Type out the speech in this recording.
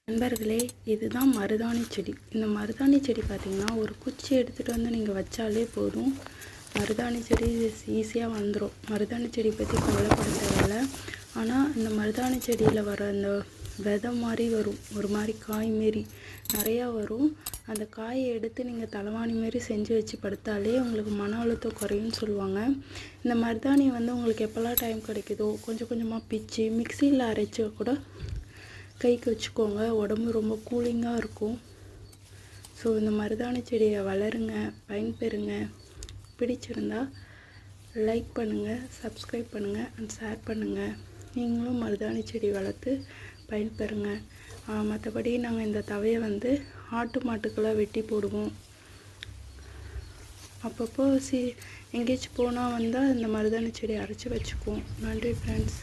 நண்பர்களே, இதுதான் மருதாணி செடி. இந்த மருதாணி செடி பார்த்திங்கன்னா, ஒரு குச்சி எடுத்துகிட்டு வந்து நீங்கள் வச்சாலே போதும், மருதாணி செடி ஈஸியாக வந்துடும். மருதாணி செடி பற்றி கவலைப்பட தேவையில்லை. ஆனால் இந்த மருதாணி செடியில் வர அந்த விதை மாதிரி வரும், ஒரு மாதிரி காய் மாரி நிறையா வரும். அந்த காயை எடுத்து நீங்கள் தலைவாணி மாரி செஞ்சு வச்சு படுத்தாலே உங்களுக்கு மன அழுத்தம் குறையும்னு சொல்லுவாங்க. இந்த மருதாணி வந்து உங்களுக்கு எப்போல்லாம் டைம் கிடைக்குதோ கொஞ்சம் கொஞ்சமாக பிச்சு மிக்சியில் அரைச்சி கூட கைக்கு வச்சுக்கோங்க. உடம்பு ரொம்ப கூலிங்காக இருக்கும். ஸோ இந்த மருதாணி செடியை வளருங்க, பயன்பெறுங்க. பிடிச்சிருந்தா லைக் பண்ணுங்கள், சப்ஸ்கிரைப் பண்ணுங்கள் அண்ட் ஷேர் பண்ணுங்கள். நீங்களும் மருதாணி செடி வளர்த்து பயன்பெறுங்க. மற்றபடி நாங்கள் இந்த தவையை வந்து ஆட்டு மாட்டுக்கெல்லாம் வெட்டி போடுவோம். அப்பப்போ எங்கேயாச்சும் போனால் வந்தால் இந்த மருதாணி செடி அரைச்சி வச்சுக்குவோம். நன்றி ஃப்ரெண்ட்ஸ்.